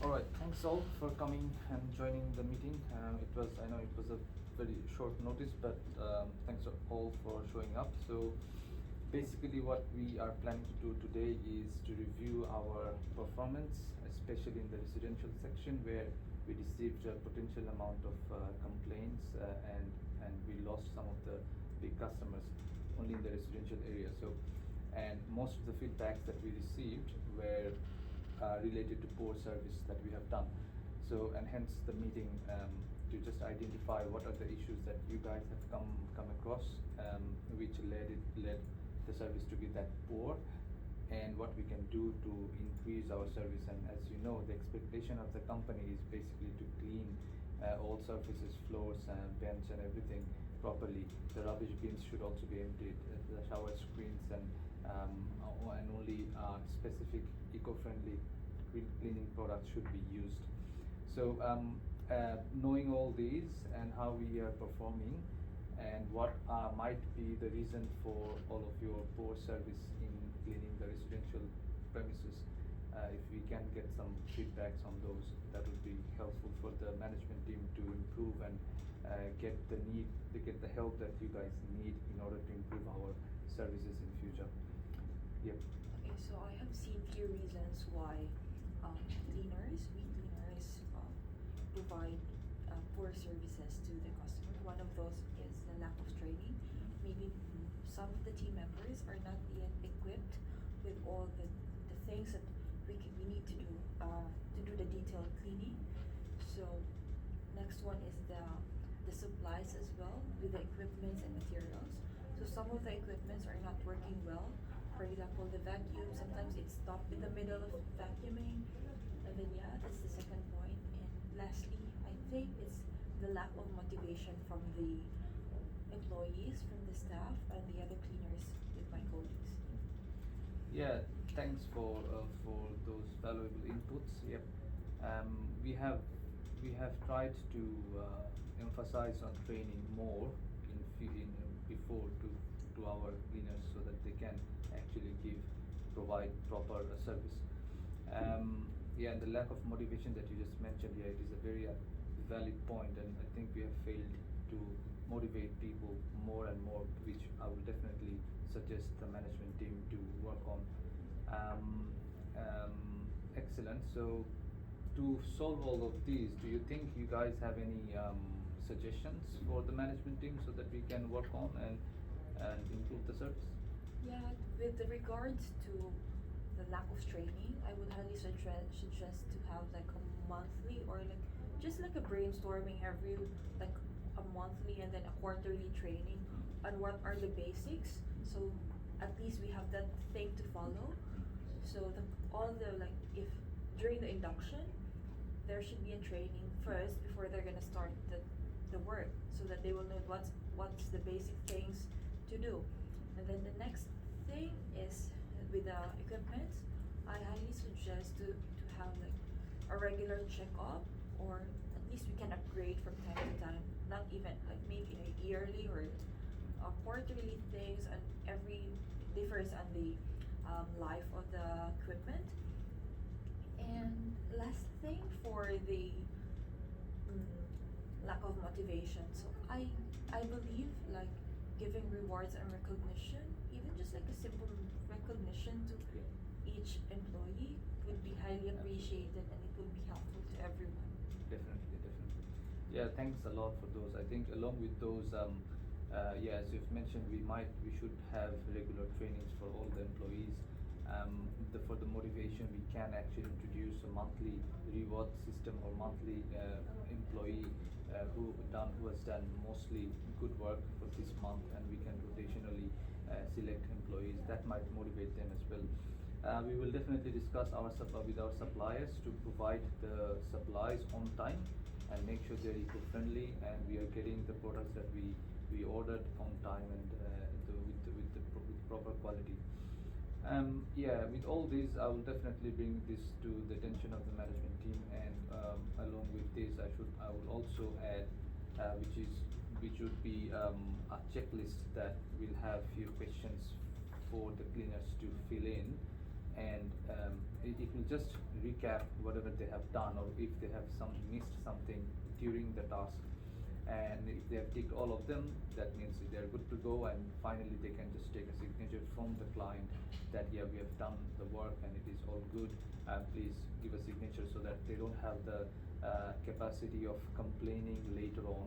All right, thanks all for coming and joining the meeting. I know it was a very short notice, but thanks all for showing up. So basically what we are planning to do today is to review our performance, especially in the residential section where we received a potential amount of complaints and we lost some of the big customers only in the residential area. So, and most of the feedbacks that we received were related to poor service that we have done. So, and hence the meeting to just identify what are the issues that you guys have come across, which led the service to be that poor, and what we can do to increase our service. And as you know, the expectation of the company is basically to clean all surfaces, floors, bench, and everything properly. The rubbish bins should also be emptied, the shower screens, and only specific eco-friendly cleaning products should be used. So knowing all these and how we are performing and what might be the reason for all of your poor service in cleaning the residential premises, if we can get some feedbacks on those, that would be helpful for the management team to improve and get the help that you guys need in order to improve our services in future. Yep. Okay, so I have seen few reasons why we cleaners provide poor services to the customer. One of those is the lack of training. Maybe some of the team members are not yet equipped with all the things that we need to do the detailed cleaning. So next one is the supplies as well, with the equipments and materials. So some of the equipments are not working well. For example, the vacuum, sometimes it's stopped in the middle of vacuuming. And then that's the second point. And lastly, I think it's the lack of motivation from the employees, from the staff, and the other cleaners with my colleagues. Yeah, thanks for those valuable inputs. Yep. We have tried to emphasize on training more before to our cleaners so that they can actually provide proper service. Yeah, and the lack of motivation that you just mentioned here, it is a very valid point, and I think we have failed to motivate people more and more, which I will definitely suggest the management team to work on. Excellent. So to solve all of these, do you think you guys have any suggestions for the management team so that we can work on and improve the service? Yeah, with regards to the lack of training, I would highly suggest to have like a monthly or like just like a brainstorming every like a monthly and then a quarterly training on what are the basics. So at least we have that thing to follow. So all the like if during the induction there should be a training first before they're gonna start the work, so that they will know what's the basic things to do. And then the next thing is with the equipment, I highly suggest to have like a regular checkup, or at least we can upgrade from time to time, not even like maybe a yearly or a quarterly things, and every differs on the life of the equipment. And last thing for the lack of motivation. So I believe like giving rewards and recognition, even just like a simple recognition to each employee, would be highly appreciated, and it would be helpful to everyone. Definitely. Yeah, thanks a lot for those. I think along with those, yeah, as you've mentioned, we should have regular trainings for all the employees. For the motivation, we can actually introduce a monthly reward system or monthly employee who has done mostly good work for this month, and we can rotationally select employees that might motivate them as well. We will definitely discuss with our suppliers to provide the supplies on time and make sure they're eco-friendly and we are getting the products that we ordered on time and with proper quality. Yeah, with all this, I will definitely bring this to the attention of the management team, and along with this, I will also add, which would be a checklist that will have few questions for the cleaners to fill in, and it will just recap whatever they have done, or if they have missed something during the task. And if they have ticked all of them, that means they are good to go, and finally they can just take a signature from the client that yeah, we have done the work and it is all good, please give a signature, so that they don't have the capacity of complaining later on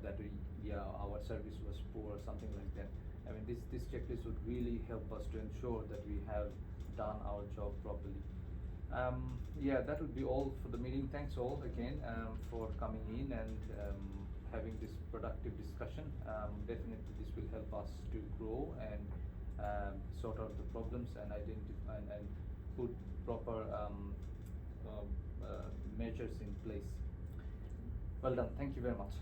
that yeah, our service was poor or something like that. I mean, this checklist would really help us to ensure that we have done our job properly. Yeah, that would be all for the meeting. Thanks all again for coming in and having this productive discussion. Definitely this will help us to grow and sort out the problems and identify and put proper measures in place. Well done. Thank you very much.